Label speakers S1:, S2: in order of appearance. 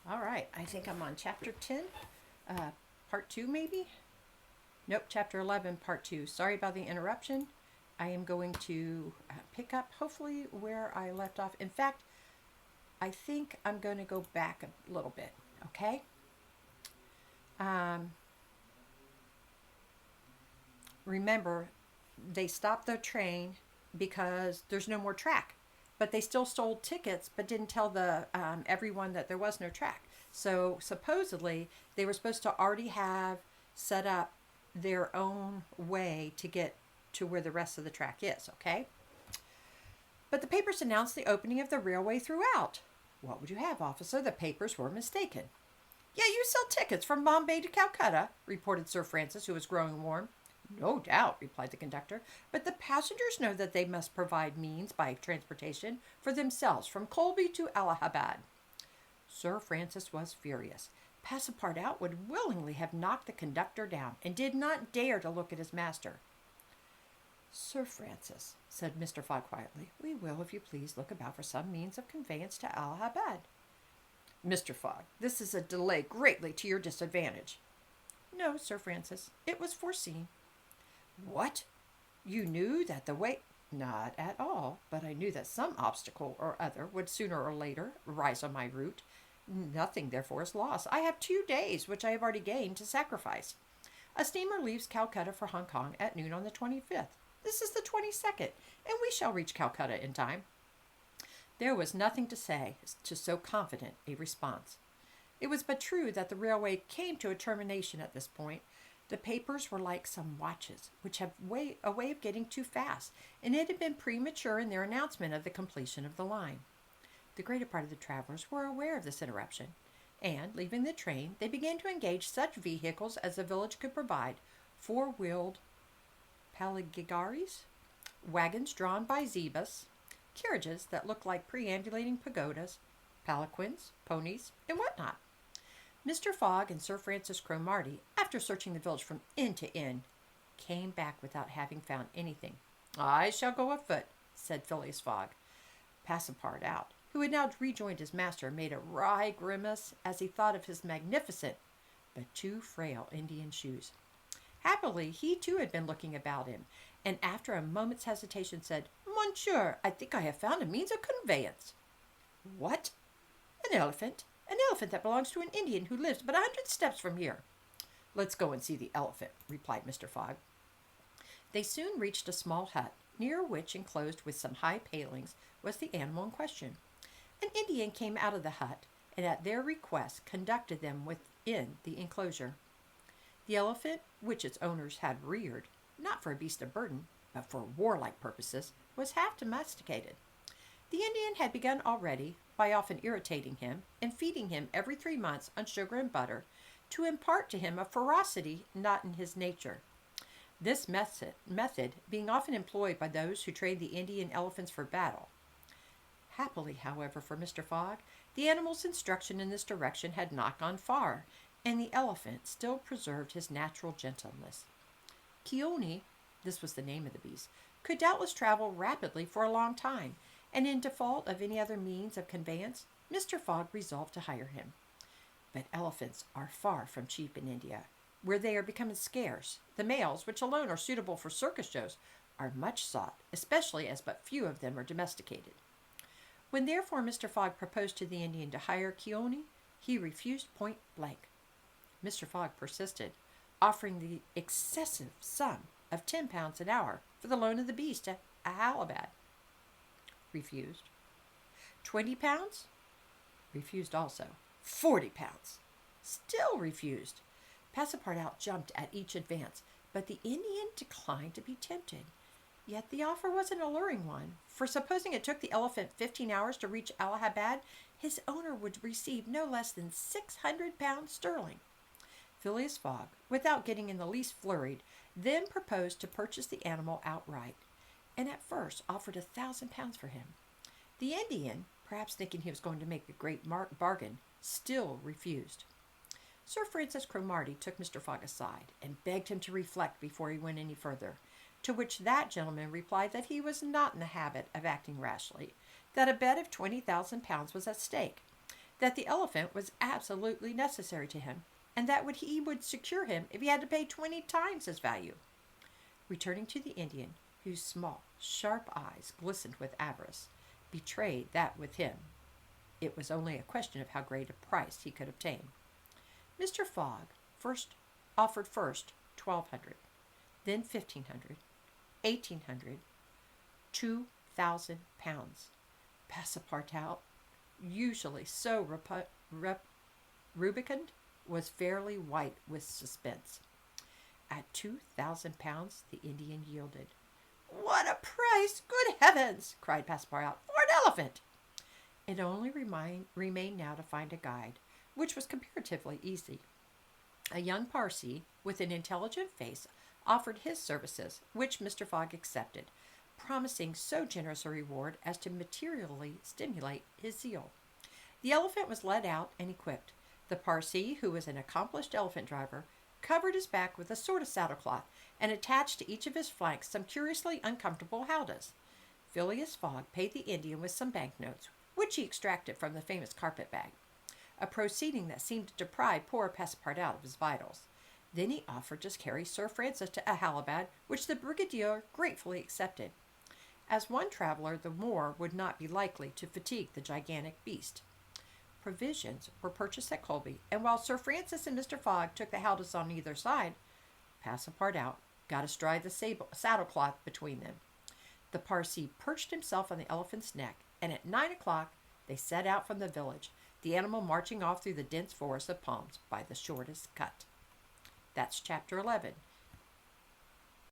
S1: All right, I think I'm on chapter 10, part 2 maybe? Nope, chapter 11, part 2. Sorry about the interruption. I am going to pick up hopefully where I left off. In fact, I think I'm going to go back a little bit, okay? Um, Remember, they stopped the train because there's no more track. But they still sold tickets, but didn't tell the everyone that there was no track. So supposedly they were supposed to already have set up their own way to get to where the rest of the track is. Okay, but the papers announced the opening of the railway throughout. What would you have, officer? The papers were mistaken. Yeah, you sell tickets from Bombay to Calcutta, reported Sir Francis, who was growing warm. No doubt, replied the conductor, but the passengers know that they must provide means by transportation for themselves from Colby to Allahabad. Sir Francis was furious. Passepartout would willingly have knocked the conductor down and did not dare to look at his master. Sir Francis, said Mr. Fogg quietly, we will, if you please, look about for some means of conveyance to Allahabad. Mr. Fogg, this is a delay greatly to your disadvantage. No, Sir Francis, it was foreseen. What? You knew that the way. Not at all, but I knew that some obstacle or other would sooner or later rise on my route. Nothing, therefore, is lost. I have 2 days, which I have already gained, to sacrifice. A steamer leaves Calcutta for Hong Kong at noon on the 25th. This is the 22nd, and we shall reach Calcutta in time. There was nothing to say to so confident a response. It was but true that the railway came to a termination at this point. The papers were like some watches, which have a way of getting too fast, and it had been premature in their announcement of the completion of the line. The greater part of the travelers were aware of this interruption, and, leaving the train, they began to engage such vehicles as the village could provide, four-wheeled paligigaris, wagons drawn by zebus, carriages that looked like preambulating pagodas, palanquins, ponies, and what not. Mr. Fogg and Sir Francis Cromarty, after searching the village from end to end, came back without having found anything. I shall go afoot, said Phileas Fogg. Passepartout, who had now rejoined his master, made a wry grimace as he thought of his magnificent but too frail Indian shoes. Happily, he too had been looking about him, and after a moment's hesitation said, Monsieur, I think I have found a means of conveyance. What? An elephant. An elephant that belongs to an Indian who lives but 100 steps from here. Let's go and see the elephant, replied Mr. Fogg. They soon reached a small hut, near which, enclosed with some high palings, was the animal in question. An Indian came out of the hut, and at their request conducted them within the enclosure. The elephant, which its owners had reared, not for a beast of burden, but for warlike purposes, was half domesticated. The Indian had begun already, by often irritating him and feeding him every 3 months on sugar and butter, to impart to him a ferocity not in his nature. This method being often employed by those who train the Indian elephants for battle. Happily, however, for Mr. Fogg, the animal's instruction in this direction had not gone far, and the elephant still preserved his natural gentleness. Keone, this was the name of the beast, could doubtless travel rapidly for a long time, and in default of any other means of conveyance, Mr. Fogg resolved to hire him. But elephants are far from cheap in India, where they are becoming scarce. The males, which alone are suitable for circus shows, are much sought, especially as but few of them are domesticated. When therefore Mr. Fogg proposed to the Indian to hire Keone, he refused point blank. Mr. Fogg persisted, offering the excessive sum of £10 an hour for the loan of the beast to Allahabad. Refused. £20? Refused also. £40? Still refused. Passepartout jumped at each advance, but the Indian declined to be tempted. Yet the offer was an alluring one, for supposing it took the elephant 15 hours to reach Allahabad, his owner would receive no less than £600 sterling. Phileas Fogg, without getting in the least flurried, then proposed to purchase the animal outright, and at first offered £1,000 for him. The Indian, perhaps thinking he was going to make a great bargain, still refused. Sir Francis Cromarty took Mr. Fogg aside and begged him to reflect before he went any further, to which that gentleman replied that he was not in the habit of acting rashly, that a bet of £20,000 was at stake, that the elephant was absolutely necessary to him, and that he would secure him if he had to pay 20 times his value. Returning to the Indian, whose small, sharp eyes glistened with avarice, betrayed that with him it was only a question of how great a price he could obtain. Mr. Fogg offered first 1,200, then 1,500, 1,800, 2,000 pounds. Passepartout, usually so rubicund, was fairly white with suspense. At 2,000 pounds, the Indian yielded. "What a price! Good heavens!" cried Passepartout. "For an elephant!" It only remained now to find a guide, which was comparatively easy. A young Parsee with an intelligent face offered his services, which Mr. Fogg accepted, promising so generous a reward as to materially stimulate his zeal. The elephant was led out and equipped. The Parsee, who was an accomplished elephant driver, covered his back with a sort of saddlecloth, and attached to each of his flanks some curiously uncomfortable howdahs. Phileas Fogg paid the Indian with some banknotes, which he extracted from the famous carpet-bag, a proceeding that seemed to deprive poor Passepartout of his vitals. Then he offered to carry Sir Francis to Allahabad, which the brigadier gratefully accepted. As one traveler, the more would not be likely to fatigue the gigantic beast. Provisions were purchased at Colby, and while Sir Francis and Mr. Fogg took the howdahs on either side, Passepartout got astride the saddlecloth between them. The Parsee perched himself on the elephant's neck, and at 9 o'clock they set out from the village, the animal marching off through the dense forest of palms by the shortest cut. That's chapter 11.